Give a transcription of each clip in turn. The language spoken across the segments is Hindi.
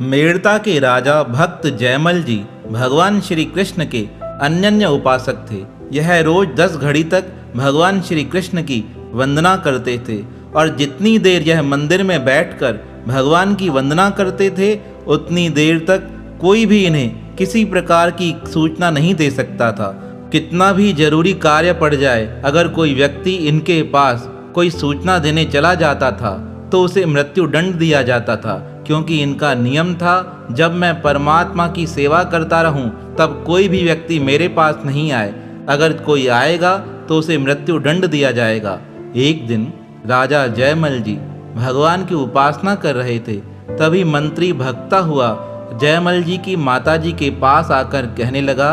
मेड़ता के राजा भक्त जयमल जी भगवान श्री कृष्ण के अनन्य उपासक थे। यह रोज 10 घड़ी तक भगवान श्री कृष्ण की वंदना करते थे और जितनी देर यह मंदिर में बैठकर भगवान की वंदना करते थे उतनी देर तक कोई भी इन्हें किसी प्रकार की सूचना नहीं दे सकता था। कितना भी जरूरी कार्य पड़ जाए, अगर कोई व्यक्ति इनके पास कोई सूचना देने चला जाता था तो उसे मृत्यु दंड दिया जाता था, क्योंकि इनका नियम था जब मैं परमात्मा की सेवा करता रहूं तब कोई भी व्यक्ति मेरे पास नहीं आए, अगर कोई आएगा तो उसे मृत्यु दंड दिया जाएगा। एक दिन राजा जयमल जी भगवान की उपासना कर रहे थे, तभी मंत्री भगता हुआ जयमल जी की माता जी के पास आकर कहने लगा,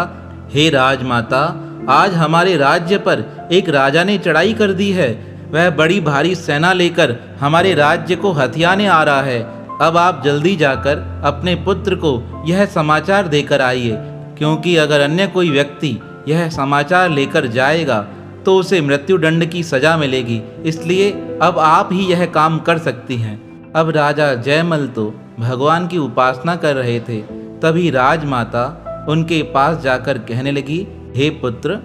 हे राजमाता, आज हमारे राज्य पर एक राजा ने चढ़ाई कर दी है। वह बड़ी भारी सेना लेकर हमारे राज्य को हथियाने आ रहा है। अब आप जल्दी जाकर अपने पुत्र को यह समाचार देकर आइए, क्योंकि अगर अन्य कोई व्यक्ति यह समाचार लेकर जाएगा तो उसे मृत्यु दंड की सजा मिलेगी, इसलिए अब आप ही यह काम कर सकती हैं। अब राजा जयमल तो भगवान की उपासना कर रहे थे, तभी राजमाता उनके पास जाकर कहने लगी, हे पुत्र,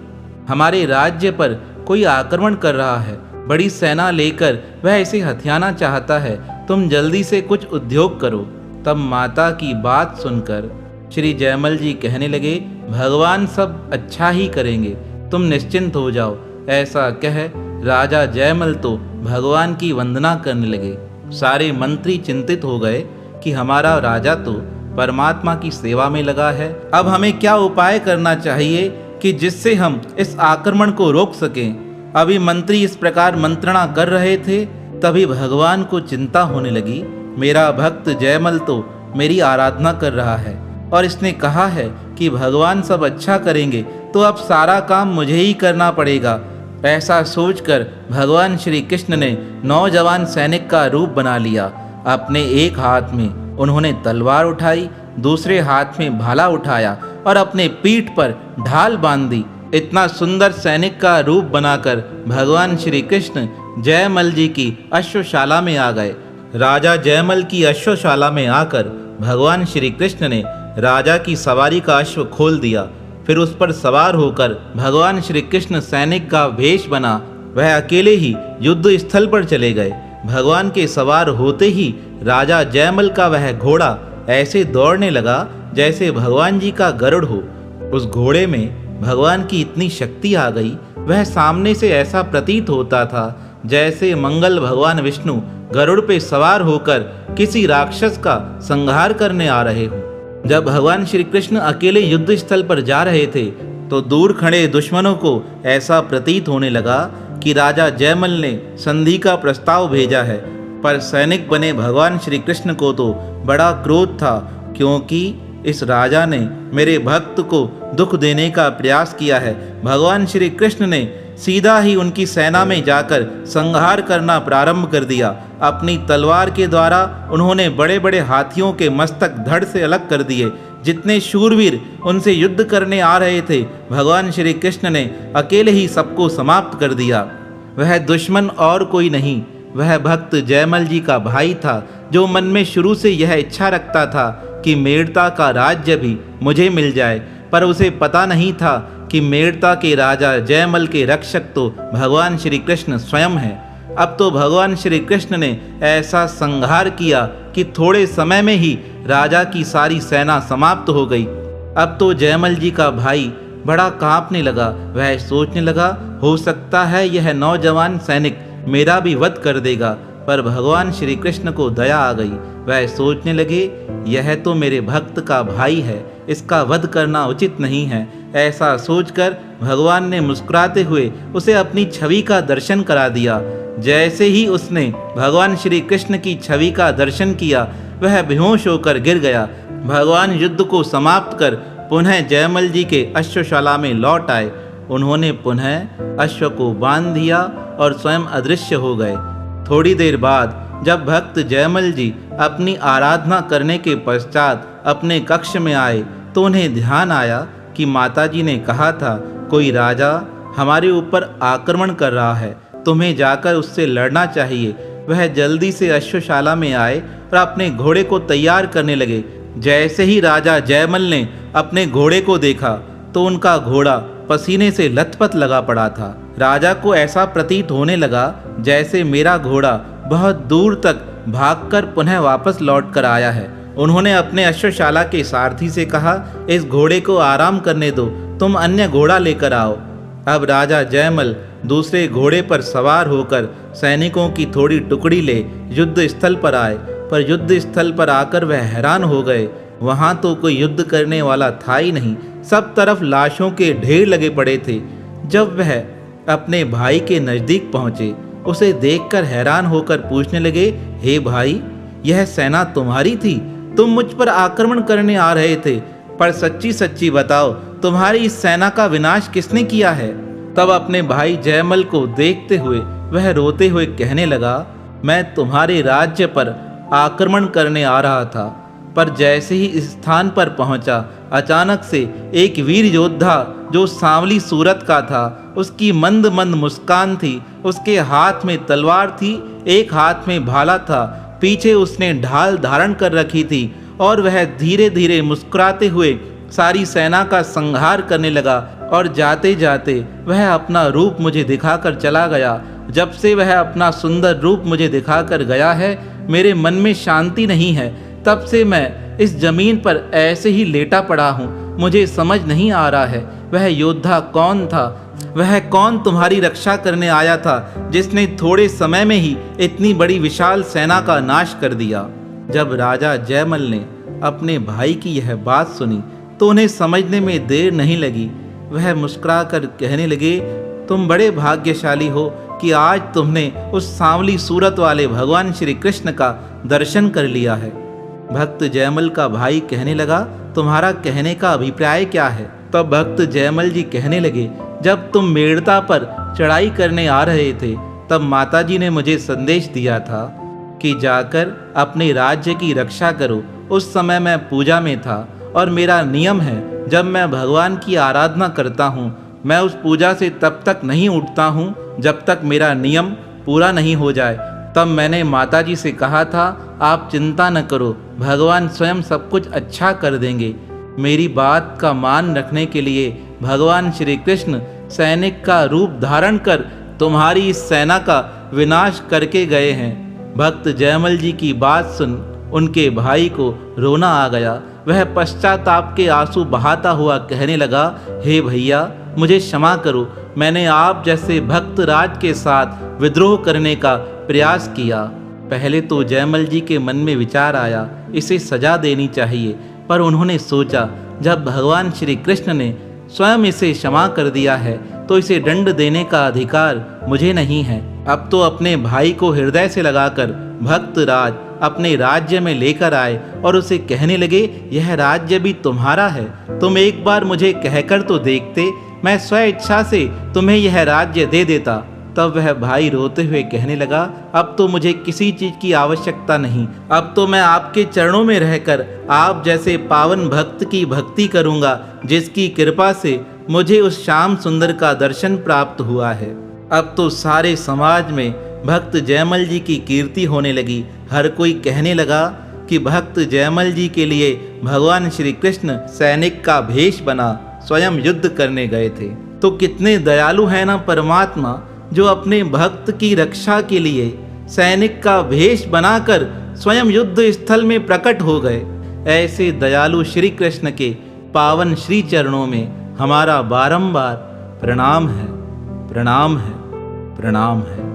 हमारे राज्य पर कोई आक्रमण कर रहा है, बड़ी सेना लेकर वह इसे हथियाना चाहता है, तुम जल्दी से कुछ उद्योग करो। तब माता की बात सुनकर श्री जयमल जी कहने लगे, भगवान सब अच्छा ही करेंगे, तुम निश्चिंत हो जाओ। ऐसा कह राजा जयमल तो भगवान की वंदना करने लगे। सारे मंत्री चिंतित हो गए कि हमारा राजा तो परमात्मा की सेवा में लगा है, अब हमें क्या उपाय करना चाहिए कि जिससे हम इस आक्रमण को रोक सकें। अभी मंत्री इस प्रकार मंत्रणा कर रहे थे, तभी भगवान को चिंता होने लगी, मेरा भक्त जयमल तो मेरी आराधना कर रहा है और इसने कहा है कि भगवान सब अच्छा करेंगे, तो अब सारा काम मुझे ही करना पड़ेगा। ऐसा सोचकर भगवान श्री कृष्ण ने नौजवान सैनिक का रूप बना लिया। अपने एक हाथ में उन्होंने तलवार उठाई, दूसरे हाथ में भाला उठाया और अपने पीठ पर ढाल बांध दी। इतना सुंदर सैनिक का रूप बनाकर भगवान श्री कृष्ण जयमल जी की अश्वशाला में आ गए। राजा जयमल की अश्वशाला में आकर भगवान श्री कृष्ण ने राजा की सवारी का अश्व खोल दिया। फिर उस पर सवार होकर भगवान श्री कृष्ण सैनिक का भेष बना वह अकेले ही युद्ध स्थल पर चले गए। भगवान के सवार होते ही राजा जयमल का वह घोड़ा ऐसे दौड़ने लगा जैसे भगवान जी का गरुड़ हो। उस घोड़े में भगवान की इतनी शक्ति आ गई, वह सामने से ऐसा प्रतीत होता था जैसे मंगल भगवान विष्णु गरुड़ पे सवार होकर किसी राक्षस का संहार करने आ रहे हों। जब भगवान श्री कृष्ण अकेले युद्ध स्थल पर जा रहे थे तो दूर खड़े दुश्मनों को ऐसा प्रतीत होने लगा कि राजा जयमल ने संधि का प्रस्ताव भेजा है, पर सैनिक बने भगवान श्री कृष्ण को तो बड़ा क्रोध था, क्योंकि इस राजा ने मेरे भक्त को दुख देने का प्रयास किया है। भगवान श्री कृष्ण ने सीधा ही उनकी सेना में जाकर संहार करना प्रारंभ कर दिया। अपनी तलवार के द्वारा उन्होंने बड़े बड़े हाथियों के मस्तक धड़ से अलग कर दिए। जितने शूरवीर उनसे युद्ध करने आ रहे थे, भगवान श्री कृष्ण ने अकेले ही सबको समाप्त कर दिया। वह दुश्मन और कोई नहीं, वह भक्त जयमल जी का भाई था, जो मन में शुरू से यह इच्छा रखता था कि मेड़ता का राज्य भी मुझे मिल जाए, पर उसे पता नहीं था कि मेड़ता के राजा जयमल के रक्षक तो भगवान श्री कृष्ण स्वयं हैं। अब तो भगवान श्री कृष्ण ने ऐसा संहार किया कि थोड़े समय में ही राजा की सारी सेना समाप्त हो गई। अब तो जयमल जी का भाई बड़ा कांपने लगा। वह सोचने लगा, हो सकता है यह नौजवान सैनिक मेरा भी वध कर देगा, पर भगवान श्री कृष्ण को दया आ गई। वह सोचने लगे, यह तो मेरे भक्त का भाई है, इसका वध करना उचित नहीं है। ऐसा सोचकर भगवान ने मुस्कुराते हुए उसे अपनी छवि का दर्शन करा दिया। जैसे ही उसने भगवान श्री कृष्ण की छवि का दर्शन किया, वह बेहोश होकर गिर गया। भगवान युद्ध को समाप्त कर पुनः जयमल जी के अश्वशाला में लौट आए। उन्होंने पुनः अश्व को बांध दिया और स्वयं अदृश्य हो गए। थोड़ी देर बाद जब भक्त जयमल जी अपनी आराधना करने के पश्चात अपने कक्ष में आए तो उन्हें ध्यान आया कि माताजी ने कहा था, कोई राजा हमारे ऊपर आक्रमण कर रहा है, तुम्हें जाकर उससे लड़ना चाहिए। वह जल्दी से अश्वशाला में आए और अपने घोड़े को तैयार करने लगे। जैसे ही राजा जयमल ने अपने घोड़े को देखा तो उनका घोड़ा पसीने से लथपथ लगा पड़ा था। राजा को ऐसा प्रतीत होने लगा जैसे मेरा घोड़ा बहुत दूर तक भागकर पुनः वापस लौट कर आया है। उन्होंने अपने अश्वशाला के सारथी से कहा, इस घोड़े को आराम करने दो, तुम अन्य घोड़ा लेकर आओ। अब राजा जयमल दूसरे घोड़े पर सवार होकर सैनिकों की थोड़ी टुकड़ी ले युद्ध स्थल पर आए, पर युद्ध स्थल पर आकर वह हैरान हो गए। वहाँ तो कोई युद्ध करने वाला था ही नहीं, सब तरफ लाशों के ढेर लगे पड़े थे। जब वह अपने भाई के नज़दीक पहुँचे, उसे देखकर हैरान होकर पूछने लगे, हे भाई, यह सेना तुम्हारी थी? तुम मुझ पर आक्रमण करने आ रहे थे, पर सच्ची सच्ची बताओ, तुम्हारी इस सेना का विनाश किसने किया है? तब अपने भाई जयमल को देखते हुए वह रोते हुए कहने लगा, मैं तुम्हारे राज्य पर आक्रमण करने आ रहा था, पर जैसे ही इस स्थान पर पहुंचा, अचानक से एक वीर योद्धा जो सांवली सूरत का था, उसकी मंद मंद मुस्कान थी, उसके हाथ में तलवार थी, एक हाथ में भाला था, पीछे उसने ढाल धारण कर रखी थी और वह धीरे धीरे मुस्कुराते हुए सारी सेना का संहार करने लगा और जाते जाते वह अपना रूप मुझे दिखाकर चला गया। जब से वह अपना सुंदर रूप मुझे दिखाकर गया है, मेरे मन में शांति नहीं है। तब से मैं इस जमीन पर ऐसे ही लेटा पड़ा हूँ। मुझे समझ नहीं आ रहा है वह योद्धा कौन था, वह कौन तुम्हारी रक्षा करने आया था जिसने थोड़े समय में ही इतनी बड़ी विशाल सेना का नाश कर दिया। जब राजा जयमल ने अपने भाई की यह बात सुनी तो उन्हें समझने में देर नहीं लगी। वह मुस्कुराकर कहने लगे, तुम बड़े भाग्यशाली हो कि आज तुमने उस सांवली सूरत वाले भगवान श्री कृष्ण का दर्शन कर लिया है। भक्त जयमल का भाई कहने लगा, तुम्हारा कहने का अभिप्राय क्या है? तब भक्त जयमल जी कहने लगे, जब तुम मेड़ता पर चढ़ाई करने आ रहे थे, तब माताजी ने मुझे संदेश दिया था कि जाकर अपने राज्य की रक्षा करो। उस समय मैं पूजा में था और मेरा नियम है, जब मैं भगवान की आराधना करता हूँ, मैं उस पूजा से तब तक नहीं उठता हूँ जब तक मेरा नियम पूरा नहीं हो जाए। तब मैंने माताजी से कहा था, आप चिंता न करो, भगवान स्वयं सब कुछ अच्छा कर देंगे। मेरी बात का मान रखने के लिए भगवान श्री कृष्ण सैनिक का रूप धारण कर तुम्हारी इस सेना का विनाश करके गए हैं। भक्त जयमल जी की बात सुन उनके भाई को रोना आ गया। वह पश्चाताप के आंसू बहाता हुआ कहने लगा, हे भैया, मुझे क्षमा करो, मैंने आप जैसे भक्त राज के साथ विद्रोह करने का प्रयास किया। पहले तो जयमल जी के मन में विचार आया, इसे सजा देनी चाहिए, पर उन्होंने सोचा, जब भगवान श्री कृष्ण ने स्वयं इसे क्षमा कर दिया है तो इसे दंड देने का अधिकार मुझे नहीं है। अब तो अपने भाई को हृदय से लगाकर भक्त राज अपने राज्य में लेकर आए और उसे कहने लगे, यह राज्य भी तुम्हारा है, तुम एक बार मुझे कहकर तो देखते, मैं स्व इच्छा से तुम्हें यह राज्य दे देता। तब वह भाई रोते हुए कहने लगा, अब तो मुझे किसी चीज़ की आवश्यकता नहीं, अब तो मैं आपके चरणों में रहकर आप जैसे पावन भक्त की भक्ति करूँगा, जिसकी कृपा से मुझे उस श्याम सुंदर का दर्शन प्राप्त हुआ है। अब तो सारे समाज में भक्त जयमल जी की कीर्ति होने लगी। हर कोई कहने लगा कि भक्त जयमल जी के लिए भगवान श्री कृष्ण सैनिक का भेष बना स्वयं युद्ध करने गए थे। तो कितने दयालु है ना परमात्मा, जो अपने भक्त की रक्षा के लिए सैनिक का भेष बनाकर स्वयं युद्ध स्थल में प्रकट हो गए। ऐसे दयालु श्री कृष्ण के पावन श्री चरणों में हमारा बारंबार प्रणाम है, प्रणाम है, प्रणाम है।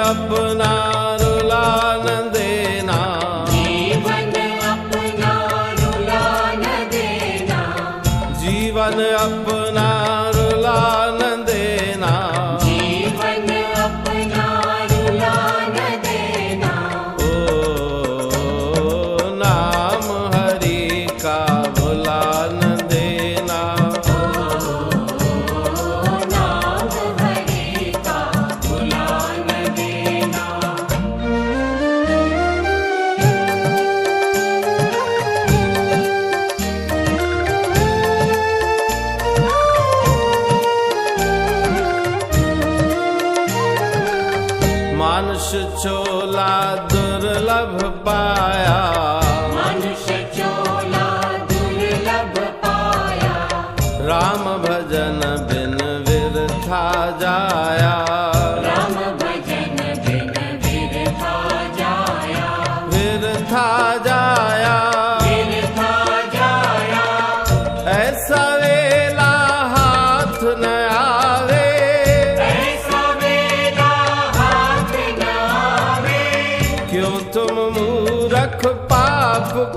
अपना रुला न देना, जीवन अपना रुला न देना, जीवन अपना रुला न देना, जीवन अपना रुला न देना। ओ नाम हरि का भुला न देना, ओ नाम हरि का भुला न देना।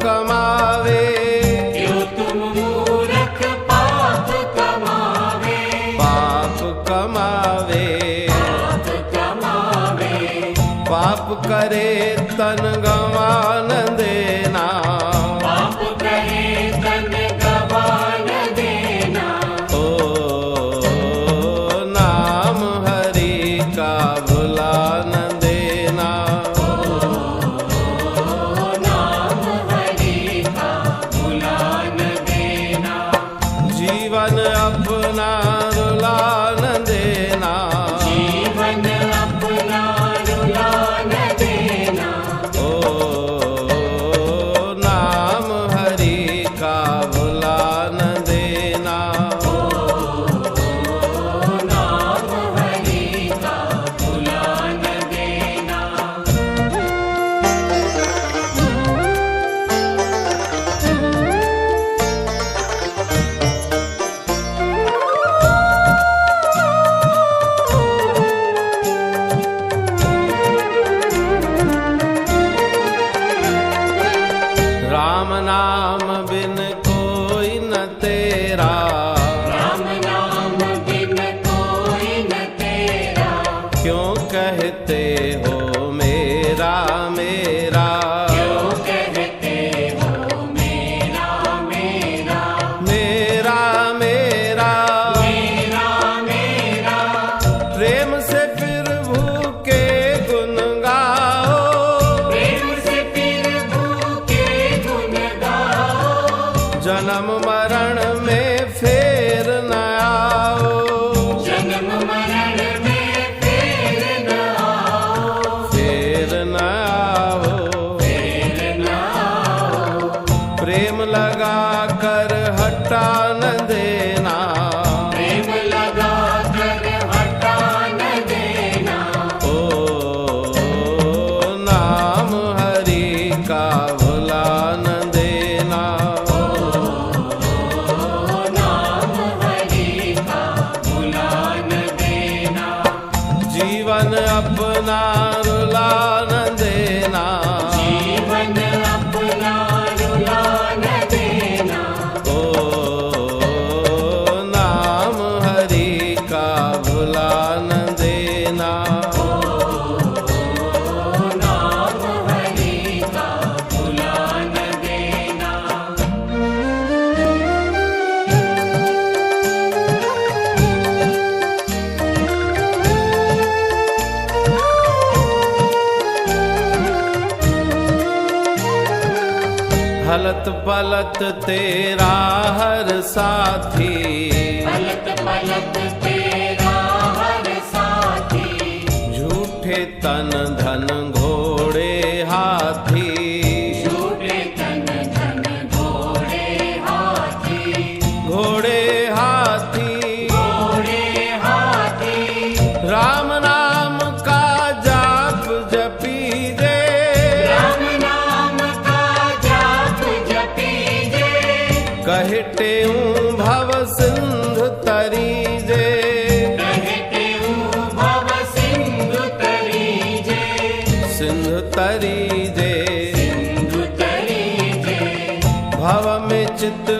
कमावे, क्यों तुम मूर्ख पाप कमावे, पाप कमावे, पाप कमावे, पाप करे तन गवा न देना, पाप करे तन गवा न देना, ओ नाम हरि का भुला न देना, नाम हरि का भुला न देना, जीवन अपना रुला न देना, जीवन अपना रुला न देना, ओ नाम हरि का भुला न देना, नाम हरि का भुला न देना। राम नाम बिन कोई न तेरा, राम नाम बिन कोई न तेरा, क्यों कहते हो मेरा मेरा, क्यों कहते हो मेरा मेरा, मेरा मेरा, मेरा मेरा, प्रेम से फिर भूखे गुन गाओ, प्रेम से फिर भूखे गुन गाओ, जन्म मरण में फेर न आओ, जन्म मरण में फेर न आओ, फेर न आओ, फेर न आओ, प्रेम लगा कर हटा न देना, प्रेम लगा कर हटा न देना, ओ नाम हरि का भुला न देना, नाम हरि का भुला न देना, जीवन अपना रुला न देना, जीवन अपना रुला न देना, ओ नाम हरि का भुला न देना, नाम हरि का भुला न देना। हलत पलत तेरा हर साथी, पलट पलट तेरा हर साथी, झूठे तन धन घोड़े हाथी, झूठे तन धन घोड़े हाथी, घोड़े हाथी, घोड़े हाथी, राम नाम का जाप जपी दे, राम नाम का जाप जपी जे, कहते भव सिंधु तरी जे, कहते हूँ भव सिंधु तरी जे, सिंधु तरी जे, सिंधु तरी जे, भव में चित